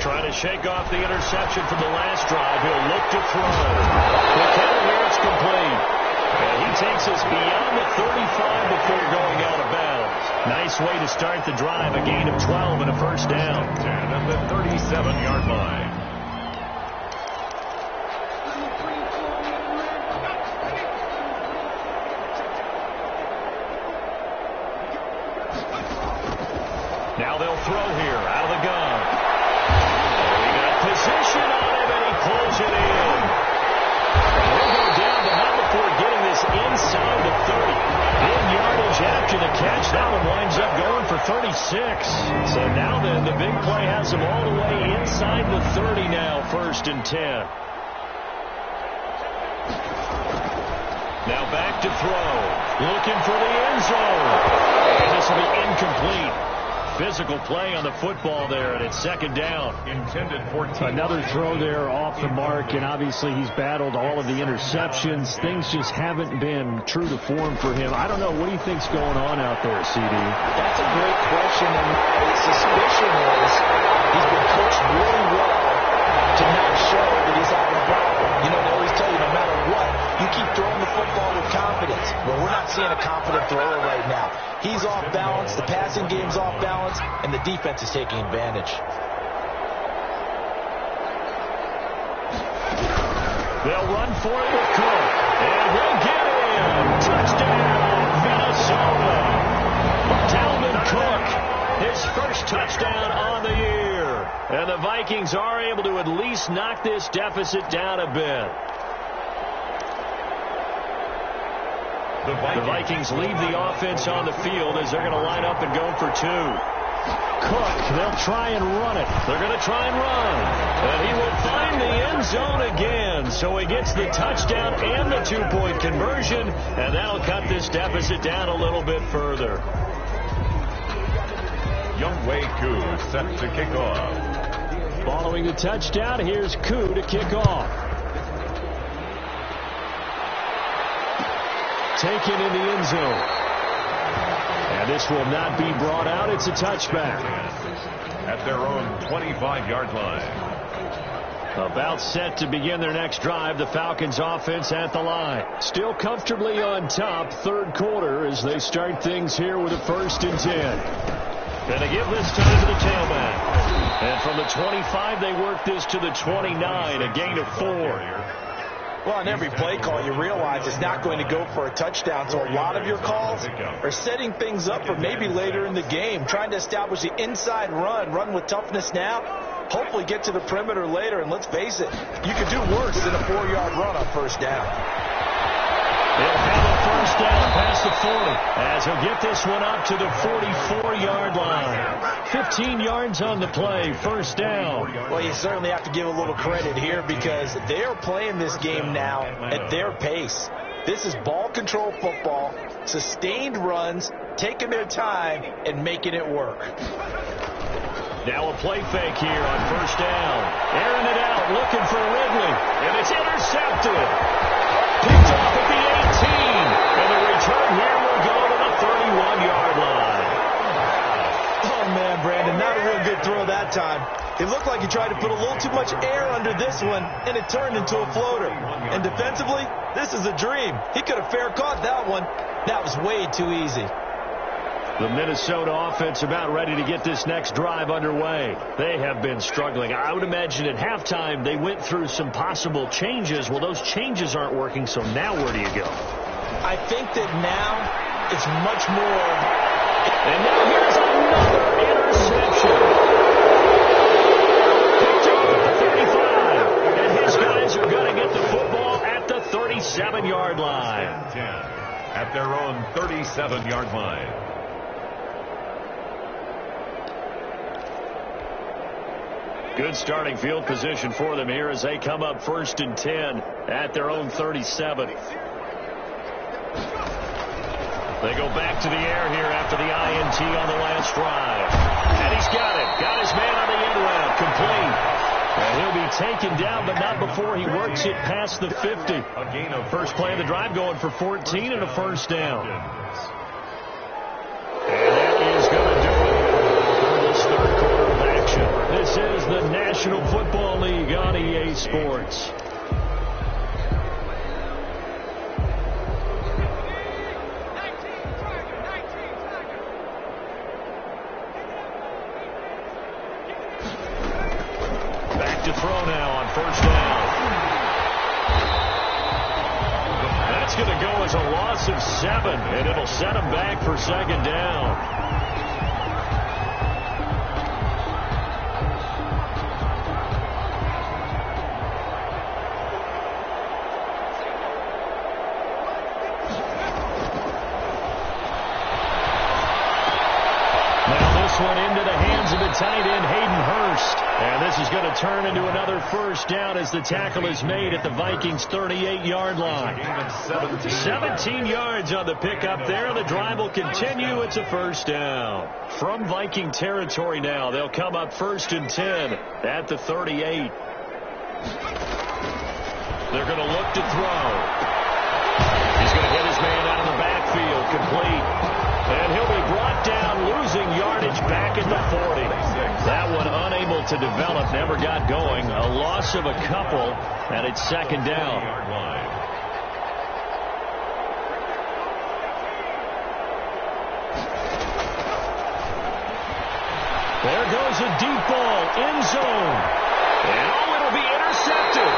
Trying to shake off the interception from the last drive. He'll look to throw. The count here, it's complete. And he takes us beyond the 35 before going out of bounds. Nice way to start the drive. A gain of 12 and a first down. 10 at the 37-yard line. Now they'll throw here out of the gun. We got position on him, and he pulls it in. He'll go down, but not before getting this inside the 30. Big yardage after the catch. That one winds up going for 36. So now then, the big play has him all the way inside the 30 now, 1st and 10. Now back to throw. Looking for the end zone. And this will be incomplete. Physical play on the football there, and it's 2nd down. Intended 14. Another throw there off the mark, and obviously he's battled all of the interceptions. Things just haven't been true to form for him. I don't know. What do you think's going on out there, CD? That's a great question, and my suspicion is he's been coached really well to not show that he's having a problem. You know, they always tell you no matter what, you keep throwing the football with confidence. Well, we're not seeing a confident thrower right now. He's off balance, the passing game's off balance, and the defense is taking advantage. They'll run for it with Cook, and he'll get in. Touchdown, Minnesota. Dalvin Cook, his first touchdown on the year. And the Vikings are able to at least knock this deficit down a bit. The Vikings leave the offense on the field as they're going to line up and go for 2. Cook, they'll try and run it. They're going to try and run. And he will find the end zone again. So he gets the touchdown and the 2-point conversion. And that'll cut this deficit down a little bit further. Younghoe Koo set to kick off. Following the touchdown, here's Koo to kick off. Taken in the end zone. And this will not be brought out. It's a touchback. At their own 25-yard line. About set to begin their next drive. The Falcons offense at the line. Still comfortably on top. 3rd quarter as they start things here with a 1st and 10. Going to give this time to the tailback. And from the 25, they work this to the 29. A gain of 4. Well, on every play call, you realize it's not going to go for a touchdown. So a lot of your calls are setting things up for maybe later in the game, trying to establish the inside run with toughness now, hopefully get to the perimeter later. And let's face it, you could do worse than a 4-yard run on 1st down. He'll have a 1st down past the 40 as he'll get this one up to the 44-yard line. 15 yards on the play, 1st down. Well, you certainly have to give a little credit here because they are playing this game now at their pace. This is ball control football, sustained runs, taking their time and making it work. Now a play fake here on 1st down. Airing it out, looking for Ridley, and it's intercepted. Picked off at the 18, and the return here will go to the 31-yard line. Oh, man, Brandon, not a real good throw that time. It looked like he tried to put a little too much air under this one, and it turned into a floater. And defensively, this is a dream. He could have fair caught that one. That was way too easy. The Minnesota offense about ready to get this next drive underway. They have been struggling. I would imagine at halftime they went through some possible changes. Well, those changes aren't working, so now where do you go? I think that now it's much more. And now here's another interception. Picked off at the 35. And his guys are going to get the football at the 37-yard line. At their own 37-yard line. Good starting field position for them here as they come up 1st and 10 at their own 37. They go back to the air here after the INT on the last drive. And he's got it. Got his man on the end route. Complete. And he'll be taken down, but not before he works it past the 50. A gain of first play of the drive going for 14 and a 1st down. And that is going to do it for this 3rd quarter of action. This This is the National Football League on EA Sports. Back to throw now on first down. That's going to go as a loss of 7, and it'll set him back for second down. One into the hands of the tight end, Hayden Hurst. And this is going to turn into another first down as the tackle is made at the Vikings' 38-yard line. 17 yards on the pickup there. The drive will continue. It's a first down. From Viking territory now, they'll come up 1st and 10 at the 38. They're going to look to throw. He's going to hit his man out of the backfield, complete. And he'll be brought down, losing yardage back at the 40. That one unable to develop, never got going. A loss of a couple, and it's second down. There goes a deep ball, end zone. And it'll be intercepted.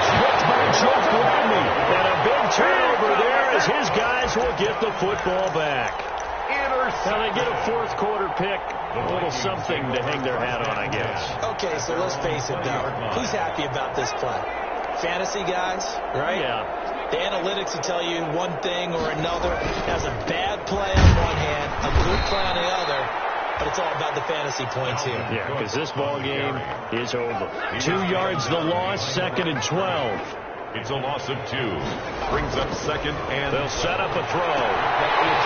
Tripped by Jeff Gladney. And a big turnover there as his guys will get the football back. Now they get a fourth quarter pick. A little something to hang their hat on, I guess. Okay, so let's face it, though. Who's happy about this play? Fantasy guys, right? Yeah. The analytics will tell you one thing or another. Has a bad play on one hand, a good play on the other. But it's all about the fantasy points here. Yeah, because this ball game is over. 2 yards the loss, 2nd and 12. It's a loss of 2. Brings up 2nd and... They'll set up a throw.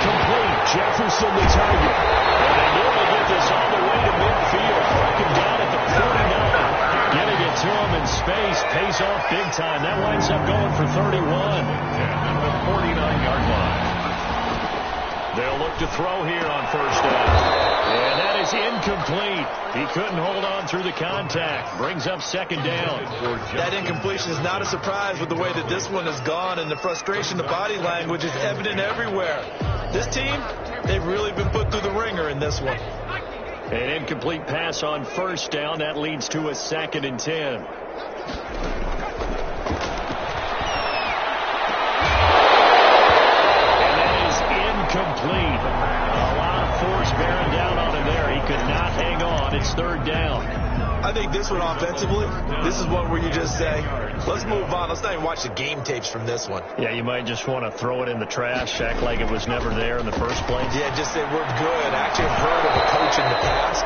Complete. Jefferson the target. And they nearly get this all the way to midfield. Broken down at the 49. Getting it to him in space. Pays off big time. That winds up going for 31. And the 49-yard line. They'll look to throw here on first down. And that is incomplete. He couldn't hold on through the contact. Brings up second down. That incompletion is not a surprise with the way that this one has gone, and the frustration, the body language is evident everywhere. This team, they've really been put through the ringer in this one. An incomplete pass on first down. That leads to a 2nd and 10. Complete. A lot of force bearing down on him there. He could not hang on. It's 3rd down. I think this one offensively, this is one where you just say, let's move on. Let's not even watch the game tapes from this one. Yeah, you might just want to throw it in the trash, act like it was never there in the first place. Yeah, just say we're good. Actually, I've heard of a coach in the past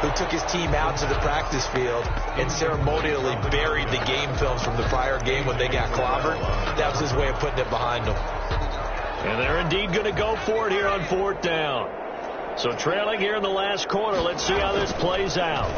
who took his team out to the practice field and ceremonially buried the game films from the prior game when they got clobbered. That was his way of putting it behind them. And they're indeed going to go for it here on 4th down. So trailing here in the last quarter. Let's see how this plays out.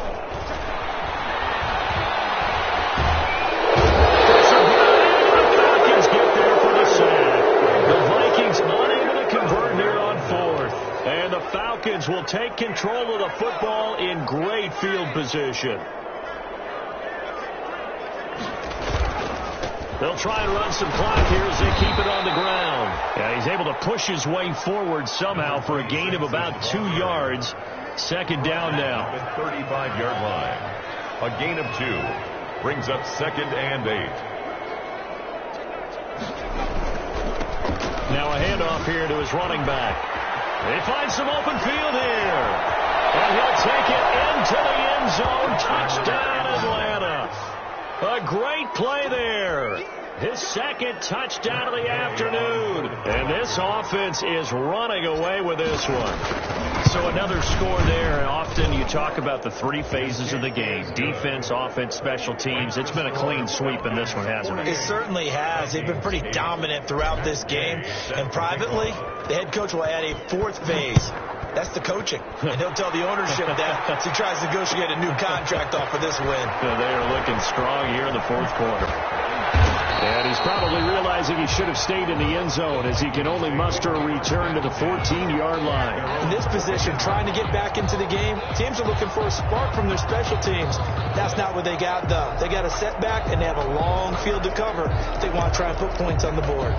The Falcons get there for the sack. The Vikings unable to convert here on 4th. And the Falcons will take control of the football in great field position. They'll try and run some clock here as they keep it on the ground. Yeah, he's able to push his way forward somehow for a gain of about 2 yards. Second down now. The 35-yard line. A gain of 2. Brings up 2nd and 8. Now a handoff here to his running back. They find some open field here. And he'll take it into the end zone. Touchdown, Atlanta. A great play there. His 2nd touchdown of the afternoon. And this offense is running away with this one. So another score there. Often you talk about the 3 phases of the game. Defense, offense, special teams. It's been a clean sweep in this one, hasn't it? It certainly has. They've been pretty dominant throughout this game. And privately, the head coach will add a 4th phase. That's the coaching. And he'll tell the ownership that as he tries to negotiate a new contract off for this win. They are looking strong here in the 4th quarter. And he's probably realizing he should have stayed in the end zone as he can only muster a return to the 14-yard line. In this position, trying to get back into the game, teams are looking for a spark from their special teams. That's not what they got, though. They got a setback, and they have a long field to cover if they want to try and put points on the board.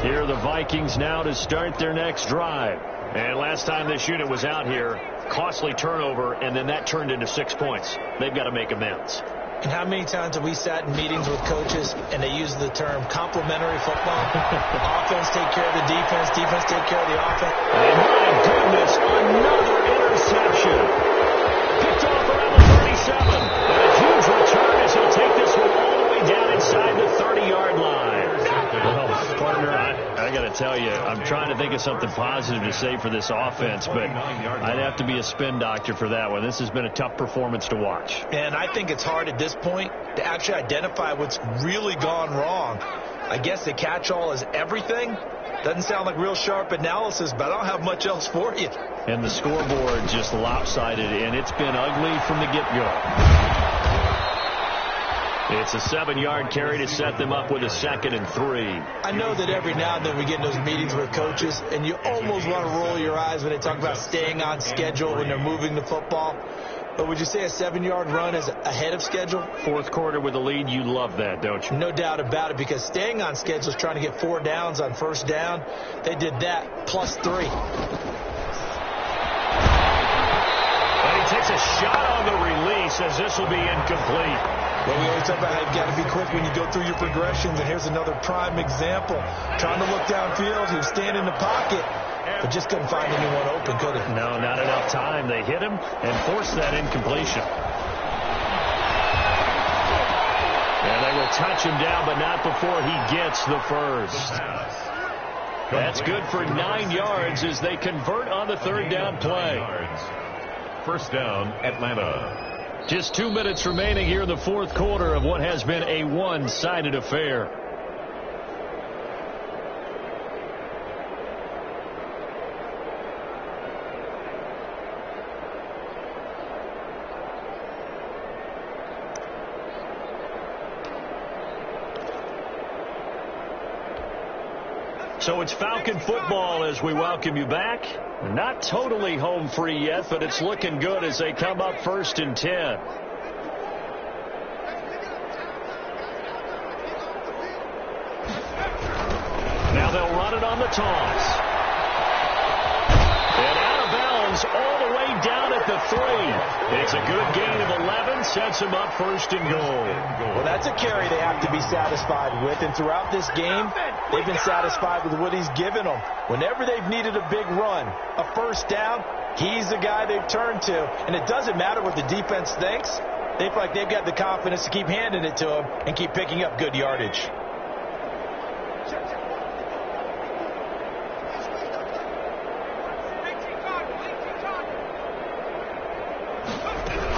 Here are the Vikings now to start their next drive. And last time this unit was out here, costly turnover, and then that turned into 6 points. They've got to make amends. And how many times have we sat in meetings with coaches and they use the term complementary football? Offense take care of the defense, defense take care of the offense. And my goodness, another interception. Picked off around the 37. And a huge return as he'll take this one all the way down inside the 30-yard line. Well, partner, I got to tell you, I'm trying to think of something positive to say for this offense, but I'd have to be a spin doctor for that one. This has been a tough performance to watch. And I think it's hard at this point to actually identify what's really gone wrong. I guess the catch-all is everything. Doesn't sound like real sharp analysis, but I don't have much else for you. And the scoreboard just lopsided, and it's been ugly from the get-go. It's a 7-yard carry to set them up with a 2nd and 3. I know that every now and then we get in those meetings with coaches, and you almost want to roll your eyes when they talk about staying on schedule when they're moving the football. But would you say a 7-yard run is ahead of schedule? Fourth quarter with a lead, you love that, don't you? No doubt about it, because staying on schedule is trying to get 4 downs on first down. They did that, plus 3. And he takes a shot on the release as this will be incomplete. Well, we always talk about how you've got to be quick when you go through your progressions, and here's another prime example. Trying to look downfield, he was standing in the pocket, but just couldn't find anyone open, could he? No, not enough time. They hit him and forced that incompletion. And they will touch him down, but not before he gets the first. That's good for 9 yards as they convert on the 3rd down play. First down, Atlanta. Just 2 minutes remaining here in the 4th quarter of what has been a one-sided affair. So it's Falcon football as we welcome you back. Not totally home free yet, but it's looking good as they come up 1st and 10. Now they'll run it on the toss. And out of bounds all the way down at the 3. It's a good gain of 11, sets them up 1st and goal. Well, that's a carry they have to be satisfied with, and throughout this game, they've been satisfied with what he's given them. Whenever they've needed a big run, a first down, he's the guy they've turned to. And it doesn't matter what the defense thinks. They feel like they've got the confidence to keep handing it to him and keep picking up good yardage.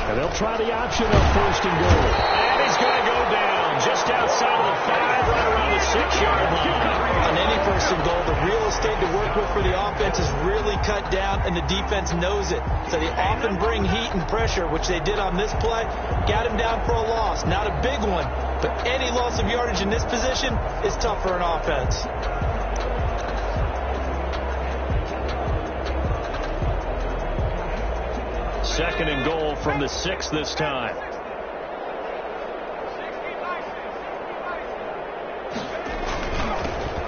And they'll try the option of 1st and goal. And he's going to go down just outside of the 5, right around the 6-yard line. On any 1st and goal, the real estate to work with for the offense is really cut down, and the defense knows it. So they often bring heat and pressure, which they did on this play. Got him down for a loss. Not a big one, but any loss of yardage in this position is tough for an offense. Second and goal from the 6 this time.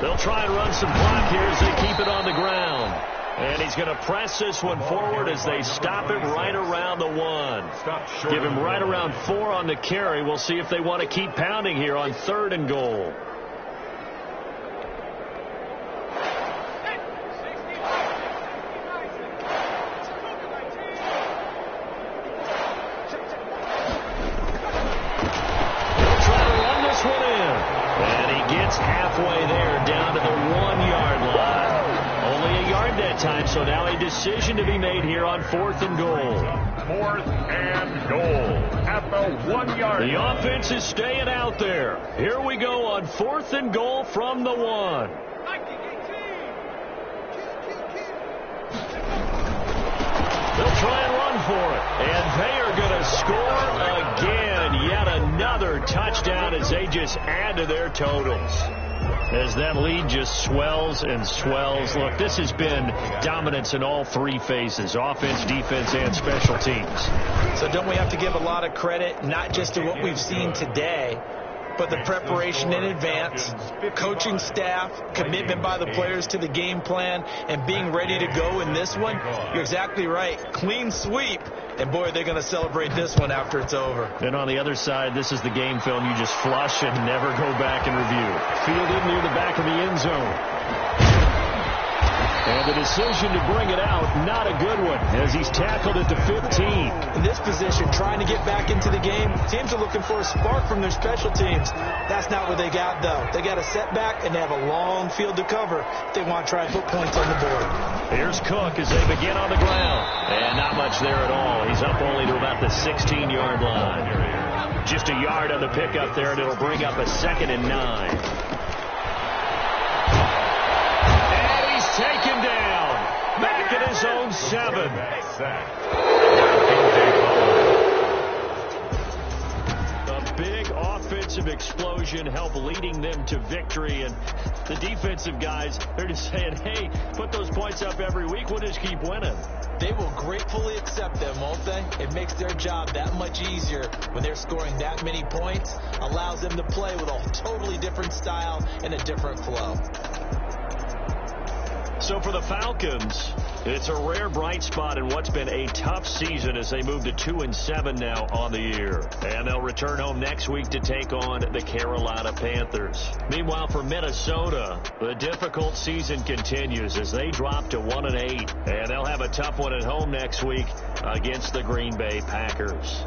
They'll try and run some clock here as they keep it on the ground. And he's going to press this one forward as they stop it right around the 1. Give him right around 4 on the carry. We'll see if they want to keep pounding here on 3rd and goal. Halfway there, down to the 1-yard line. Only a yard that time, so now a decision to be made here on 4th and goal. 4th and goal at the 1-yard line. The offense is staying out there. Here we go on 4th and goal from the 1. They'll try and run for it, and they are going to score again. Yet another touchdown as they just add to their totals. As that lead just swells and swells. Look, this has been dominance in all three phases, offense, defense, and special teams. So don't we have to give a lot of credit, not just to what we've seen today, but the preparation in advance, coaching staff, commitment by the players to the game plan, and being ready to go in this one? You're exactly right. Clean sweep. And, boy, they're going to celebrate this one after it's over. And on the other side, this is the game film you just flush and never go back and review. Fielded near the back of the end zone. And the decision to bring it out, not a good one, as he's tackled at the 15. In this position, trying to get back into the game, teams are looking for a spark from their special teams. That's not what they got, though. They got a setback, and they have a long field to cover if they want to try and put points on the board. Here's Cook as they begin on the ground. And not much there at all. He's up only to about the 16-yard line. Just a yard on the pickup there, and it'll bring up a 2nd and 9. Taken down. Back at his own 7. A big offensive explosion helped leading them to victory. And the defensive guys, they're just saying, hey, put those points up every week. We'll just keep winning. They will gratefully accept them, won't they? It makes their job that much easier when they're scoring that many points. Allows them to play with a totally different style and a different flow. So for the Falcons, it's a rare bright spot in what's been a tough season as they move to 2-7 now on the year. And they'll return home next week to take on the Carolina Panthers. Meanwhile, for Minnesota, the difficult season continues as they drop to 1-8. And they'll have a tough one at home next week against the Green Bay Packers.